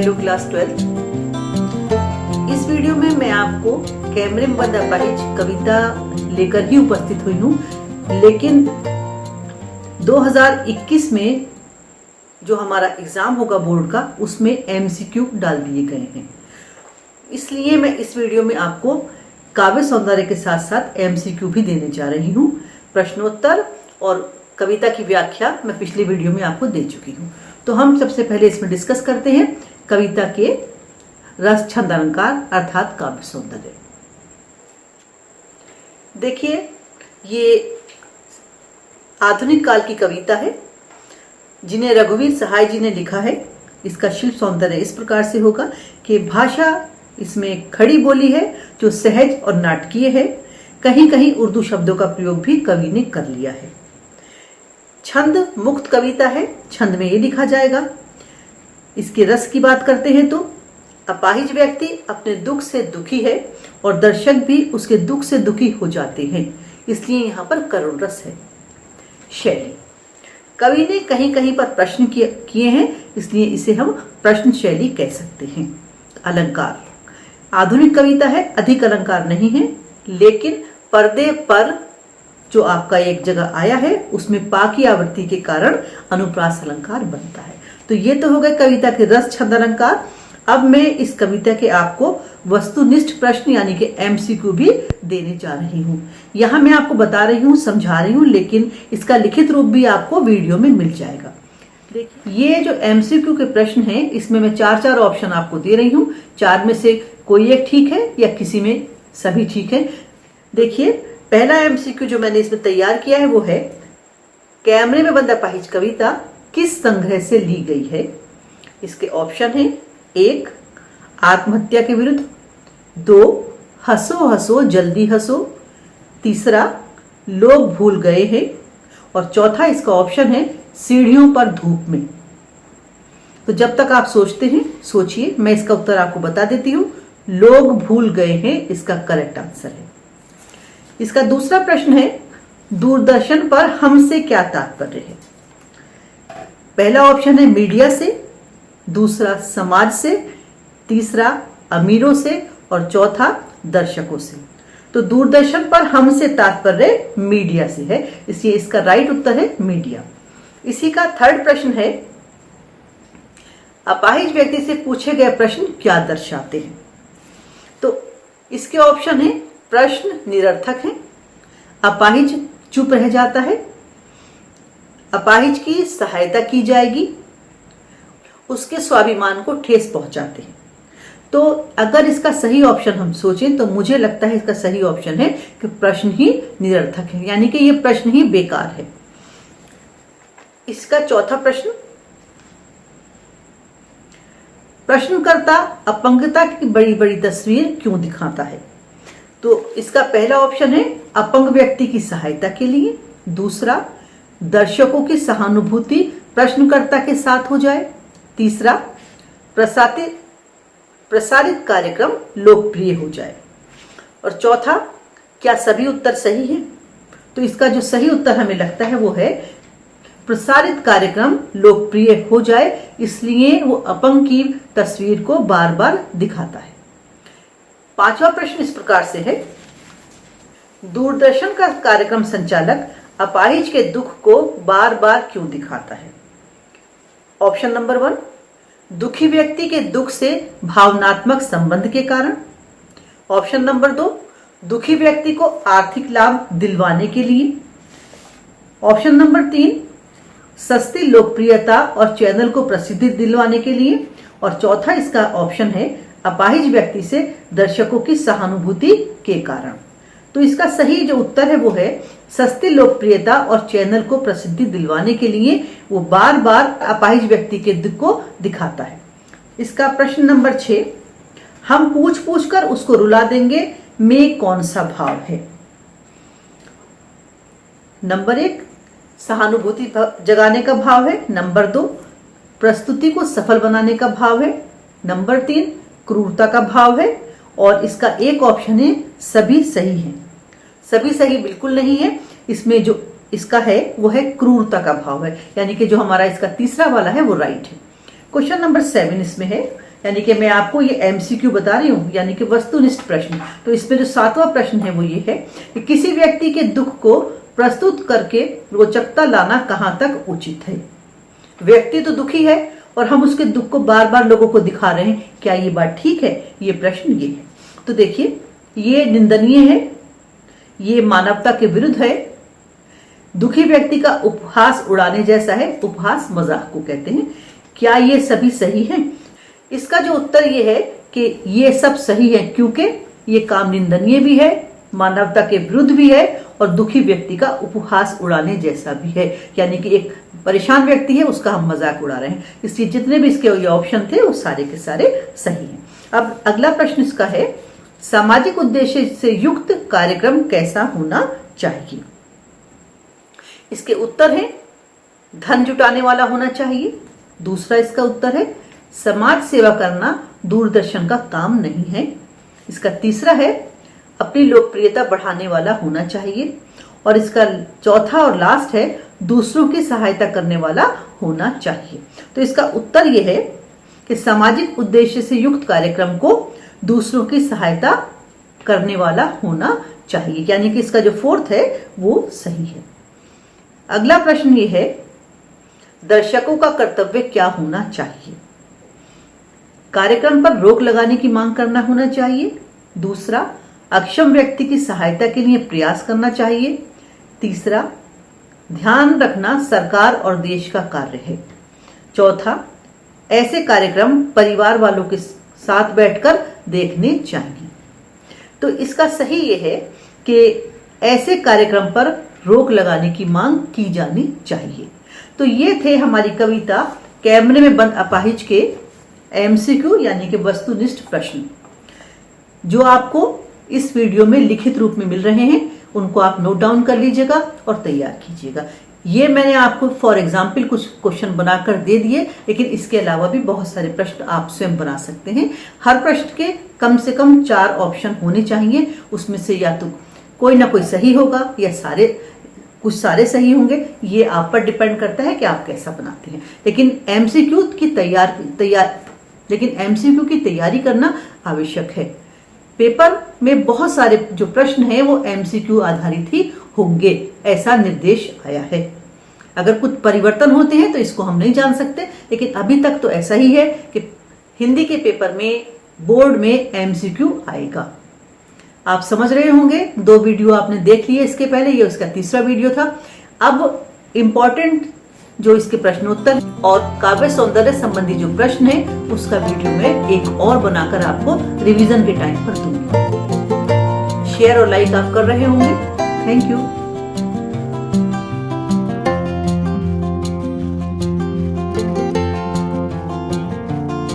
Hello class 12। इस video में मैं आपको कैमरे में बंद अपाहिज कविता लेकर ही उपस्थित हुई हूँ, लेकिन 2021 में जो हमारा एग्जाम होगा बोर्ड का, उसमें एमसीक्यू डाल दिए गए हैं। इसलिए मैं इस वीडियो में आपको काव्य सौंदर्य के साथ साथ एमसीक्यू भी देने जा रही हूँ। प्रश्नोत्तर और कविता की व्याख्या मैं पिछले वीडियो में आपको दे चुकी हूँ। तो हम सबसे पहले इसमें डिस्कस करते हैं कविता के रस, छंद, अलंकार अर्थात काव्य सौंदर्य। देखिए, ये आधुनिक काल की कविता है जिन्हें रघुवीर सहाय जी ने लिखा है। इसका शिल्प सौंदर्य इस प्रकार से होगा कि भाषा इसमें खड़ी बोली है जो सहज और नाटकीय है। कहीं कहीं उर्दू शब्दों का प्रयोग भी कवि ने कर लिया है। छंद मुक्त कविता है। छंद में ये लिखा जाएगा। इसके रस की बात करते हैं तो अपाहिज व्यक्ति अपने दुख से दुखी है और दर्शक भी उसके दुख से दुखी हो जाते हैं, इसलिए यहाँ पर करुण रस है। शैली, कवि ने कहीं कहीं पर प्रश्न किए हैं, इसलिए इसे हम प्रश्न शैली कह सकते हैं। अलंकार, आधुनिक कविता है, अधिक अलंकार नहीं है, लेकिन पर्दे पर जो आपका एक जगह आया है उसमें पा की आवृत्ति के कारण अनुप्रास अलंकार बनता है। तो ये तो हो गए कविता के रस, छंद, अलंकार। अब मैं इस कविता के आपको वस्तुनिष्ठ प्रश्न यानी कि एमसीक्यू भी देने जा रही हूँ। यहाँ मैं आपको बता रही हूँ, समझा रही हूँ, लेकिन इसका लिखित रूप भी आपको वीडियो में मिल जाएगा। देखिए, ये जो एमसीक्यू के प्रश्न हैं, इसमें मैं चार ऑप्शन आपको दे रही हूँ। चार में से कोई एक ठीक है या किसी में सभी ठीक है। देखिए, पहला एमसीक्यू जो मैंने इसमें तैयार किया है वो है, कैमरे में बंद अपाहिज कविता किस संग्रह से ली गई है। इसके ऑप्शन है, 1 आत्महत्या के विरुद्ध, 2 हंसो हंसो जल्दी हंसो, तीसरा लोग भूल गए हैं, और चौथा इसका ऑप्शन है सीढ़ियों पर धूप में। तो जब तक आप सोचते हैं सोचिए, मैं इसका उत्तर आपको बता देती हूं। लोग भूल गए हैं इसका करेक्ट आंसर है। इसका दूसरा प्रश्न है, दूरदर्शन पर हमसे क्या तात्पर्य है। पहला ऑप्शन है मीडिया से, दूसरा समाज से, तीसरा अमीरों से और चौथा दर्शकों से। तो दूरदर्शन पर हमसे तात्पर्य मीडिया से है, इसलिए इसका राइट उत्तर है मीडिया। इसी का थर्ड प्रश्न है, अपाहिज व्यक्ति से पूछे गए प्रश्न क्या दर्शाते हैं। तो इसके ऑप्शन है, प्रश्न निरर्थक है, अपाहिज चुप रह जाता है, अपाहिज की सहायता की जाएगी, उसके स्वाभिमान को ठेस पहुंचाते हैं। तो अगर इसका सही ऑप्शन हम सोचें तो मुझे लगता है इसका सही ऑप्शन है कि प्रश्न ही निरर्थक है, यानी कि यह प्रश्न ही बेकार है। इसका चौथा प्रश्न, प्रश्नकर्ता अपंगता की बड़ी बड़ी तस्वीर क्यों दिखाता है। तो इसका पहला ऑप्शन है अपंग व्यक्ति की सहायता के लिए, दूसरा दर्शकों की सहानुभूति प्रश्नकर्ता के साथ हो जाए, तीसरा प्रसारित कार्यक्रम लोकप्रिय हो जाए, और चौथा क्या सभी उत्तर सही है। तो इसका जो सही उत्तर हमें लगता है वो है प्रसारित कार्यक्रम लोकप्रिय हो जाए, इसलिए वो अपंग की तस्वीर को बार बार दिखाता है। पांचवा प्रश्न इस प्रकार से है, दूरदर्शन का कार्यक्रम संचालक अपाहिज के दुख को बार बार क्यों दिखाता है। ऑप्शन नंबर 1, दुखी व्यक्ति के दुख से भावनात्मक संबंध के कारण। ऑप्शन नंबर 2, दुखी व्यक्ति को आर्थिक लाभ दिलवाने के लिए। ऑप्शन नंबर 3, सस्ती लोकप्रियता और चैनल को प्रसिद्धि दिलवाने के लिए, और चौथा इसका ऑप्शन है अपाहिज व्यक्ति से दर्शकों की सहानुभूति के कारण। तो इसका सही जो उत्तर है वो है सस्ती लोकप्रियता और चैनल को प्रसिद्धि दिलवाने के लिए वो बार बार अपाहिज व्यक्ति के दुख को दिखाता है। इसका प्रश्न नंबर 6, हम पूछ पूछ कर उसको रुला देंगे में कौन सा भाव है। नंबर 1, सहानुभूति जगाने का भाव है। नंबर 2, प्रस्तुति को सफल बनाने का भाव है। नंबर 3, क्रूरता का भाव है, और इसका एक ऑप्शन है सभी सही है। सभी सही बिल्कुल नहीं है, इसमें जो इसका है वो है क्रूरता का भाव है, यानी कि जो हमारा इसका तीसरा वाला है वो राइट है। क्वेश्चन नंबर 7 इसमें है, यानी कि मैं आपको ये एमसीक्यू बता रही हूँ, यानी कि वस्तुनिष्ठ प्रश्न। तो इसमें जो 7वां प्रश्न है वो ये है कि किसी व्यक्ति के दुख को प्रस्तुत करके रोचकता लाना कहाँ तक उचित है। व्यक्ति तो दुखी है और हम उसके दुख को बार बार लोगों को दिखा रहे हैं, क्या ये बात ठीक है? ये प्रश्न ये है। तो देखिए, ये निंदनीय है, ये मानवता के विरुद्ध है। दुखी व्यक्ति का उपहास उड़ाने जैसा है। उपहास मजाक को कहते हैं। क्या ये सभी सही है? इसका जो उत्तर ये है कि ये सब सही है, क्योंकि ये काम निंदनीय भी है, मानवता के विरुद्ध भी है और दुखी व्यक्ति का उपहास उड़ाने जैसा भी है। यानी कि एक परेशान व्यक्ति है, उसका हम मजाक उड़ा रहे हैं। इसलिए जितने भी इसके ये ऑप्शन थे वो सारे के सारे सही हैं। अब अगला प्रश्न इसका है, सामाजिक उद्देश्य से युक्त कार्यक्रम कैसा होना चाहिए? इसके उत्तर है, धन जुटाने वाला होना चाहिए। दूसरा इसका उत्तर है, समाज सेवा करना दूरदर्शन का काम नहीं है। इसका तीसरा है, अपनी लोकप्रियता बढ़ाने वाला होना चाहिए। और इसका चौथा और लास्ट है, दूसरों की सहायता करने वाला होना चाहिए। तो इसका उत्तर यह है कि सामाजिक उद्देश्य से युक्त कार्यक्रम को दूसरों की सहायता करने वाला होना चाहिए। यानी कि इसका जो फोर्थ है वो सही है। अगला प्रश्न ये है, दर्शकों का कर्तव्य क्या होना चाहिए? कार्यक्रम पर रोक लगाने की मांग करना होना चाहिए। दूसरा, अक्षम व्यक्ति की सहायता के लिए प्रयास करना चाहिए। तीसरा, ध्यान रखना सरकार और देश का कार्य है। चौथा, ऐसे कार्यक्रम परिवार वालों के साथ बैठकर देखने चाहिए। तो इसका सही ये है कि ऐसे कार्यक्रम पर रोक लगाने की मांग की जानी चाहिए। तो ये थे हमारी कविता कैमरे में बंद अपाहिज के एमसीक्यू यानी कि वस्तुनिष्ठ प्रश्न, जो आपको इस वीडियो में लिखित रूप में मिल रहे हैं। उनको आप नोट डाउन कर लीजिएगा और तैयार कीजिएगा। ये मैंने आपको फॉर एग्जाम्पल कुछ क्वेश्चन बनाकर दे दिए, लेकिन इसके अलावा भी बहुत सारे प्रश्न आप स्वयं बना सकते हैं। हर प्रश्न के कम से कम 4 ऑप्शन होने चाहिए। उसमें से या तो कोई ना कोई सही होगा या कुछ सारे सही होंगे। ये आप पर डिपेंड करता है कि आप कैसा बनाते हैं। लेकिन एमसीक्यू की तैयारी करना आवश्यक है। पेपर में बहुत सारे जो प्रश्न हैं वो एमसीक्यू आधारित ही होंगे, ऐसा निर्देश आया है। अगर कुछ परिवर्तन होते हैं तो इसको हम नहीं जान सकते, लेकिन अभी तक तो ऐसा ही है कि हिंदी के पेपर में बोर्ड में एमसीक्यू आएगा। आप समझ रहे होंगे। 2 वीडियो आपने देख लिए इसके पहले, ये उसका तीसरा वीडियो था। अब इम्पोर्टेंट जो इसके प्रश्नोत्तर और काव्य सौंदर्य संबंधी जो प्रश्न है उसका वीडियो में एक और बनाकर आपको रिवीजन के टाइम पर दूंगी। शेयर और लाइक आप कर रहे होंगे। Thank you.